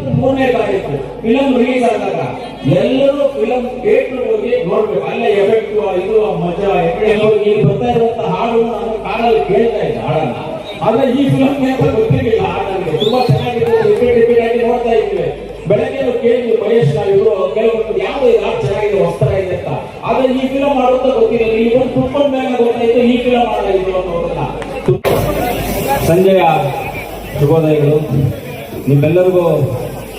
23ನೇ ತಾರೀಕು film release ಆದಾಗ ಎಲ್ಲರೂ ಫಿಲಂ ಥಿಯೇಟರ್ ಹೋಗಿ ನೋಡ್ಬೇಕು. ಅಲ್ಲೇ ಎಫೆಕ್ಟ್ ಇದು ಮಜಾ ಈಗ ಬರ್ತಾ ಇರುವಂತ ಹಾಡು ನಾನು ಕಾರಲ್ಲಿ ಕೇಳ್ತಾ ಇದ್ದೆ ಹಾಡನ್ನ. ಆದ್ರೆ ಈ ಫಿಲಂ ಗೊತ್ತಿರಲಿಲ್ಲ ಹಾಡಲ್ಲಿ ತುಂಬಾ ಚೆನ್ನಾಗಿದೆ, ರಿಪೀಟ್ ಆಗಿ ನೋಡ್ತಾ ಇದ್ವಿ. ಬೆಳಗ್ಗೆ ಕೇಳಿದ್ವಿ ಮಹೇಶ್ ಇವರು ಕೆಲವರು ಯಾವ್ದು ಹಾಡು ಚೆನ್ನಾಗಿದೆ ವಸ್ತ್ರ ಇದೆ ಅಂತ. ಆದ್ರೆ ಈ ಫಿಲಂ ಮಾಡುತ್ತಾ ಗೊತ್ತಿರಲಿಲ್ಲ. ಈ ಒಂದು ತುಪ್ಪದ ಮೇಲೆ ಗೊತ್ತಾಯ್ತು ಈ ಫಿಲಂ ಮಾಡಾಯಿತು ಅನ್ನೋದನ್ನ. ಸಂಜೆಯ ಶುಭೋದಯಗಳು. ನಿಮ್ಮೆಲ್ಲರಿಗೂ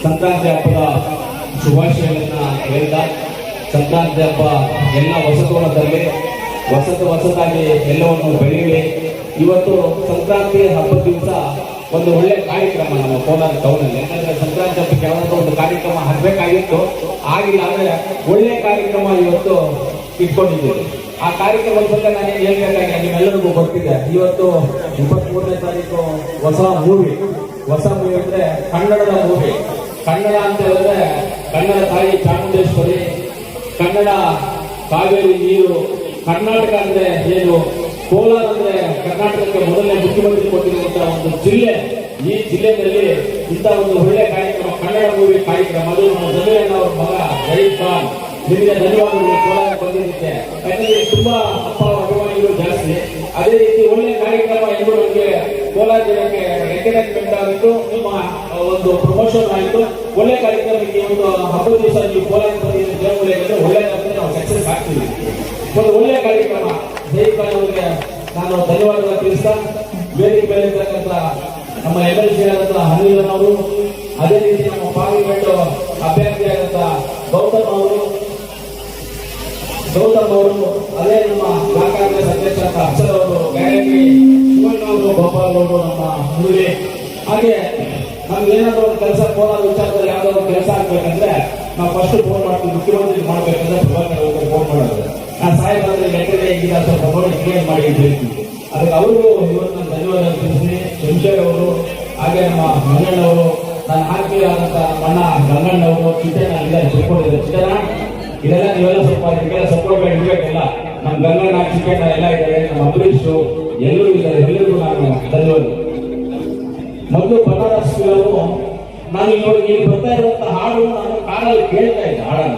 ಸಂಕ್ರಾಂತಿ ಹಬ್ಬದ ಶುಭಾಶಯಗಳನ್ನ ಹೇಳ್ತಾ, ಸಂಕ್ರಾಂತಿ ಹಬ್ಬ ಎಲ್ಲ ಹೊಸತೋಣದಲ್ಲಿ ಹೊಸದಾಗಿ ಎಲ್ಲವನ್ನು ಬೆಳೆಯಲಿ. ಇವತ್ತು ಸಂಕ್ರಾಂತಿ ಹಬ್ಬದ ದಿವಸ ಒಂದು ಒಳ್ಳೆ ಕಾರ್ಯಕ್ರಮ ನಮ್ಮ ಕೋಲಾರ ಟೌನಲ್ಲಿ. ಯಾಕಂದ್ರೆ ಸಂಕ್ರಾಂತಿ ಹಬ್ಬಕ್ಕೆ ಯಾವ್ದಾದ್ರು ಒಂದು ಕಾರ್ಯಕ್ರಮ ಆಗಬೇಕಾಗಿತ್ತು, ಆಗಿಲ್ಲ. ಅಂದ್ರೆ ಒಳ್ಳೆ ಕಾರ್ಯಕ್ರಮ ಇವತ್ತು ಇಟ್ಕೊಂಡಿದ್ದೀವಿ. ಆ ಕಾರ್ಯಕ್ರಮದ ಬಗ್ಗೆ ನಾನೇನು ಹೇಳ್ಬೇಕಾಗಿ ನಿಮ್ಮೆಲ್ಲರಿಗೂ ಗೊತ್ತಿದೆ. ಇವತ್ತು 23ನೇ ತಾರೀಕು ಹೊಸ ಮೂವಿ ಅಂದ್ರೆ ಕನ್ನಡದ ಮೂವಿ. ಕನ್ನಡ ಅಂತ ಹೇಳಿದ್ರೆ ಕನ್ನಡ ತಾಯಿ ಚಾಮುಂಡೇಶ್ವರಿ, ಕನ್ನಡ ಕಾವೇರಿ ನೀರು, ಕರ್ನಾಟಕ ಅಂದ್ರೆ ಏನು, ಕೋಲಾರ ಅಂದ್ರೆ ಕರ್ನಾಟಕಕ್ಕೆ ಮೊದಲನೇ ಮುಖ್ಯಮಂತ್ರಿ ಕೊಟ್ಟಿರುವಂತಹ ಒಂದು ಜಿಲ್ಲೆ. ಈ ಜಿಲ್ಲೆಯಲ್ಲಿ ಇಂಥ ಒಂದು ಒಳ್ಳೆ ಕಾರ್ಯಕ್ರಮ, ಕನ್ನಡ ಮೂವಿ ಕಾರ್ಯಕ್ರಮ, ಅದು ನಮ್ಮ ಜಮೀರಣ್ಣ ಅವ್ರ ಮಗ ಜಯೀದ್ ಖಾನ್. ನಿಮಗೆ ಧನ್ಯವಾದಗಳು ಕೋಲಾರ ಬಂದಿದ್ದಕ್ಕೆ. ಯಾಕಂದ್ರೆ ತುಂಬಾ ಅಪ್ಪ ಅಭಿಮಾನಿಗಳು ಜಾಸ್ತಿ. ಅದೇ ರೀತಿ ಒಳ್ಳೆ ಕಾರ್ಯಕ್ರಮ ಎಂದು ನಮಗೆ ಕೋಲಾರ ಜಿಲ್ಲೆಗೆ ಎಂಟರ್ಟೈನ್ಮೆಂಟ್ ಆಗಿತ್ತು, ನಿಮ್ಮ ಒಂದು ಪ್ರಮೋಷನ್ ಆಯಿತು. ಒಳ್ಳೆ ಕಾರ್ಯಕ್ರಮಕ್ಕೆ ಒಂದು ಹಬ್ಬದ ದಿವಸ ನೀವು ಕೋಲಾರ ಬಂದಿದ್ದ ದೇವಗಳಿಗೆ ಒಳ್ಳೆದಾದ್ರೆ ನಾವು ಸಕ್ಸಸ್ ಆಗ್ತೀವಿ. ಒಂದು ಒಳ್ಳೆ ಕಾರ್ಯಕ್ರಮ. ಜಯೀದ್ ಖಾನ್ ಅವರಿಗೆ ನಾನು ಧನ್ಯವಾದಗಳು ತಿಳಿಸ್ತಾ, ವೇದಿಕೆ ಮೇಲೆ ಇರ್ತಕ್ಕಂಥ ನಮ್ಮ MLC ಆದಂತ ಹನೀರನ್ ಅವರು, ಅದೇ ರೀತಿ ನಮ್ಮ ಪಾರ್ಲಿಮೆಂಟ್ ಅಭ್ಯರ್ಥಿ ಆದಂತ ಗೌತಮ್ ಅವರು, ಅದೇ ನಮ್ಮ ಬ್ಲಾಕ್ ಕಾಂಗ್ರೆಸ್ ಅಧ್ಯಕ್ಷ ಅಕ್ಷರ್ ಅವರು, ಗ್ಯಾರಂಟಿ ಶಿವಣ್ಣ ಅವರು, ಗೋಪಾಲ್ ಅವರು, ನಮ್ಮ ಮುರುಳಿ. ಹಾಗೆ ನಮ್ಗೆ ಏನಾದ್ರು ಒಂದು ಕೆಲಸ ಕೋಲಾರ ವಿಚಾರದಲ್ಲಿ ಯಾವ್ದಾದ್ರು ಕೆಲಸ ಆಗ್ಬೇಕಂದ್ರೆ ನಾವು ಫಸ್ಟ್ ಫೋನ್ ಮಾಡ್ತೀವಿ. ಮುಖ್ಯಮಂತ್ರಿ ಮಾಡ್ಬೇಕಂದ್ರೆ ಪ್ರಭಾಕರ್ ಅವರು ಫೋನ್ ಮಾಡೋದು. ನಾನು ಸಾಹೇಬಾದ್ರೆ ಲೆಕ್ಕದೇ ಈಗ ಸ್ವಲ್ಪ ನೋಡಿ ಕ್ಲಿಯರ್ ಮಾಡಿ ಹೇಳ್ತೀವಿ. ಅದಕ್ಕೆ ಅವ್ರಿಗೂ ಇವತ್ತು ನಾನು ಧನ್ಯವಾದ ತಿಳಿಸ್ತೀನಿ. ಶಂಶರ್ ಅವರು, ಹಾಗೆ ನಮ್ಮ ಮಂಗಣ್ಣವರು, ನನ್ನ ಆತ್ಮೀಯ ಆದಂತ ಅಣ್ಣ ಗಂಗಣ್ಣವರು, ಚಿತ್ರಣ ಇದ್ದಾರೆ ಸಪೋರ್ಟ್ ಚಿತ್ರಣ ಇದೆಲ್ಲ ನೀವೆಲ್ಲ ಸ್ವಲ್ಪ ಇದಕ್ಕೆಲ್ಲ ಸಪೋರ್ಟ್ ಇಡಬೇಕೆಲ್ಲ. ನಮ್ಮ ಗಂಗಣ್ಣ ಚಿಕ್ಕಣ್ಣ ಎಲ್ಲ ಇದ್ದಾರೆ, ನಮ್ಮ ಅಂಬರೀಶ್ ಎಲ್ಲರೂ ಇದ್ದಾರೆ. ಎಲ್ಲರಿಗೂ ನಾನು ಧನ್ಯವಾದ. ಮೊದಲು ಬನಾರಸ್ ಫಿಲಮು ನಾನು ಈಗ ಬರ್ತಾ ಇರುವಂತ ಹಾಡು ನಾನು ಕಾರಲ್ಲಿ ಕೇಳ್ತಾ ಇದ್ದೆ ಹಾಡನ್ನ.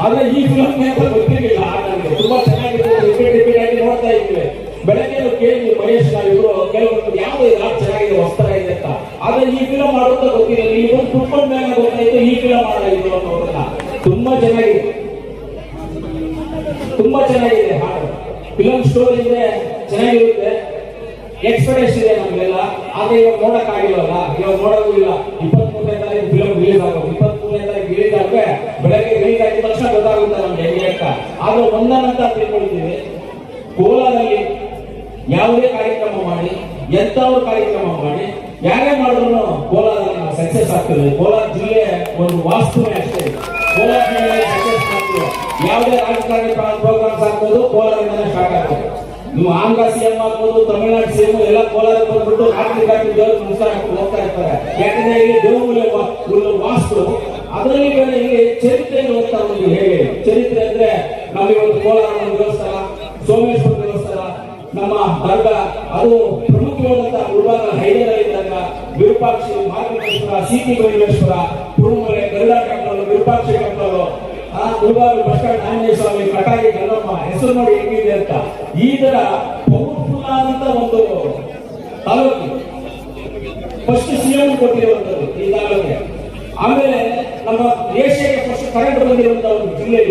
ಆದ್ರೆ ಈ ಫಿಲಂ ಗೊತ್ತಿರಲಿಲ್ಲ ಹಾಡಲ್ಲಿ ತುಂಬಾ ಚೆನ್ನಾಗಿದೆ, ರಿಪೀಟ್ ಆಗಿ ನೋಡ್ತಾ ಇದ್ವಿ. ಬೆಳಗ್ಗೆ ಕೇಳಿದ್ವಿ ಮಹೇಶ್ ಇವರು ಕೆಲವರು ಯಾವ್ದು ಹಾಡು ಚೆನ್ನಾಗಿದೆ ವಸ್ತ್ರ ಇದೆ ಅಂತ. ಆದ್ರೆ ಈ ಫಿಲಂ ಮಾಡುತ್ತಾ ಗೊತ್ತಿರಲಿಲ್ಲ. ಈ ಒಂದು ತುಪ್ಪದ ಮೇಲೆ ಗೊತ್ತಾಯ್ತು ಈ ಫಿಲಂ ಮಾಡಾಯಿತು ಅನ್ನೋದನ್ನ. ತುಂಬಾ ಚೆನ್ನಾಗಿದೆ ಹಾಡು. ಫಿಲಂ ಸ್ಟೋರಿ ಇದೆ, ಚೆನ್ನಾಗಿರುತ್ತೆ, ಎಕ್ಸ್ಪೆಕ್ಟೇಷನ್ ಇದೆ ನಮಗೆಲ್ಲ. ಆದ್ರೆ ಇವಾಗ ನೋಡಕ್ ಆಗಿಲ್ವಲ್ಲ, ಇವಾಗ ನೋಡೋದು ಇಲ್ಲ. 23ನೇ ತಾರೀಕು ಫಿಲಂ ರಿಲೀಸ್ ಆಗೋದು. 23ನೇ ತಾರೀಕು ರಿಲೀಸ್ ಆದ್ರೆ ಬೆಳಗ್ಗೆ ರಿಲೀಸ್ ಆಗಿದ ತಕ್ಷಣ ಗೊತ್ತಾಗುತ್ತೆ ನಮ್ಗೆ ಹೆಂಗೆ ಅಂತ. ಆದ್ರೆ ಒಂದನ್ನಂತ ತಿಳ್ಕೊಳ್ತೀವಿ, ಕೋಲಾರಲ್ಲಿ ಯಾವುದೇ ಕಾರ್ಯಕ್ರಮ ಮಾಡಿ, ಎಂತವ್ರ ಕಾರ್ಯಕ್ರಮ ಮಾಡಿ, ಯಾರೇ ಮಾಡಿದ್ರು ಕೋಲಾರ ಸಕ್ಸಸ್ ಆಗ್ತದೆ. ಕೋಲಾರ ಜಿಲ್ಲೆ ಒಂದು ವಾಸ್ತುನೇ ಅಷ್ಟೇ. ಕೋಲಾರ ಜಿಲ್ಲೆ ಸಕ್ಸಸ್ ಆಗ್ತದೆ. ಯಾವುದೇ ರಾಜಕಾರಣಿ ಪ್ರೋಗ್ರಾಮ್ಸ್ ಆಗ್ಬೋದು ಕೋಲಾರದಿಂದನೇ ಸ್ಟಾರ್ಟ್ ಆಗ್ತದೆ. ನೀವು ಆಂಧ್ರ CM ಆಗ್ಬೋದು, ತಮಿಳುನಾಡು CM ಎಲ್ಲ ಕೋಲಾರ ಬಂದ್ಬಿಟ್ಟು ರಾತ್ರಿ ದೇವರು ನಮಸ್ಕಾರ ಹೋಗ್ತಾ ಇರ್ತಾರೆ. ಯಾಕಂದ್ರೆ ಇಲ್ಲಿ ದೇವಮೂಲೆ ವಾಸ್ತು. ಅದರಲ್ಲಿ ಬೇರೆ ಇಲ್ಲಿ ಚರಿತ್ರೆ ಓದ್ತಾ ಒಂದು ಹೇಗೆ ಚರಿತ್ರೆ ಅಂದ್ರೆ ನಾವಿವತ್ತು ಕೋಲಾರ ದೇವಸ್ಥಾನ, ಸೋಮೇಶ್ವರ ದೇವಸ್ಥಾನ, ನಮ್ಮ ದರ್ಗಾ, ಅದು ಪ್ರಮುಖವಾದಂತಹ ಉಳ್ಬಾಗ ಹೈದರಾಲಿದ್ದಾಗ Virupakshi Mahalingeshwara, city Baileshwara, Kurumale, Garuda temple, Virupakshi temple, Ulbaga bus stand, Anjaneya Swamy, ಕಟಾಗಿ ಗಲ್ಲಮ್ಮ, ಹೆಸರು ನೋಡಿ ಹೆಂಗಿದೆ ಅಂತ. ಈ ತರ ಪವರ್ಫುಲ್ ಆದಂತ ಒಂದು ತಾಲೂಕು ಫಸ್ಟ್ CM ಕೊಟ್ಟಿರುವಂತದ್ದು ಈ ತಾಲೂಕಿಗೆ. ಆಮೇಲೆ ನಮ್ಮ ಏಷ್ಯಾಗೆ ಫಸ್ಟ್ ಕರೆಂಟ್ ಬಂದಿರುವಂತಹ ಒಂದು ಜಿಲ್ಲೆ,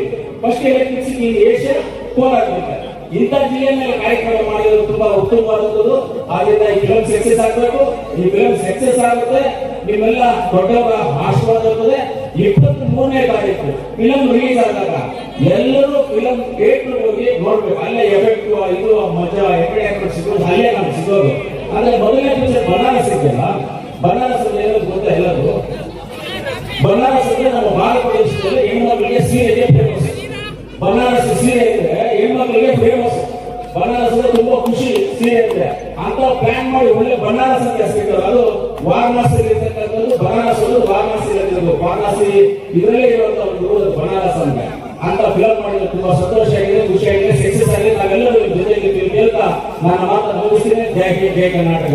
ಫಸ್ಟ್ ಎಲೆಕ್ಟ್ರಿಸಿಟಿ ಏಷ್ಯಾ ಕೋಲಾರ. ಇಂಥ ಜಿಲ್ಲೆ ಮೇಲೆ ಕಾರ್ಯಕ್ರಮ ಮಾಡಿರೋದು ತುಂಬಾ ಉತ್ತಮವಾದದ್ದು. ಆದ್ರಿಂದ ಈ ಫಿಲಂ ಸಕ್ಸಸ್ ಆಗಬೇಕು. ಈ ಫಿಲಂ ಸಕ್ಸಸ್ ಆಗುತ್ತೆ, ನಿಮ್ಮೆಲ್ಲ ದೊಡ್ಡವರ ಆಶೀರ್ವಾದ ಇರ್ತದೆ. 23ನೇ ತಾರೀಕು ಫಿಲಂ ರಿಲೀಸ್ ಆದಾಗ ಎಲ್ಲರೂ ಫಿಲಂ ಥಿಯೇಟರ್ ಹೋಗಿ ನೋಡ್ಬೇಕು. ಅಲ್ಲೇ ಎಫೆಕ್ಟ್ ಇದು ಮಜಾ ಸಿಗೋದು ಅಲ್ಲೇ ನಮ್ಗೆ ಸಿಗೋದು. ಆದ್ರೆ ಮೊದಲನೇ ದಿವಸ ಬನಾರಸ್ ಇದೆಯಲ್ಲ, ಬನಾರಸ್ ಏನದು ಗೊತ್ತಾ ಎಲ್ಲರೂ? ಬನಾರಸ್ ಅಂದ್ರೆ ನಮ್ಮ ಭಾರತ ದೇಶದಲ್ಲಿ ಹೆಣ್ಮಕ್ಳಿಗೆ ಸೀರೆಗೆ ಫೇಮಸ್. ಬನಾರಸ್ ಸೀರೆ ಇದ್ರೆ ಹೆಣ್ಮಕ್ಳಿಗೆ ಫೇಮಸ್. ಬನಾರಸ್ ಅಂದ್ರೆ ತುಂಬಾ ಖುಷಿ ಸೀರೆ ಇದ್ರೆ ಅಂತ ಪ್ಲಾನ್ ಮಾಡಿ ಒಳ್ಳೆ ಬನಾರಸ್ ಅಂತ ಹೆಸರಿಟ್ಟರು. ಅದು ವಾರಣಾಸಿ ಇರ್ತಕ್ಕಂಥದ್ದು. ಬನಾರಸ್ ಒಂದು ವಾರಣಾಸಿ ಇರೋದು, ವಾರಣಾಸಿ ಇದರಲ್ಲೇ ಇರುವಂತಹ ಒಂದು ಬನಾರಸ್ ಅಂತ ಫಿಲಂ ಮಾಡಿದ್ರೆ ತುಂಬಾ ಸಂತೋಷ ಆಗಿದೆ, ಖುಷಿ ಆಗಿದೆ, ಸಕ್ಸಸ್ ಆಗಿದೆ. ನಾವೆಲ್ಲರೂ ಜೊತೆಗೆ ಹೇಳ್ತಾ ನನ್ನ ಮಾತನ್ನು ಮುಗಿಸ್ತೀನಿ. ಜೈ ಕರ್ನಾಟಕ.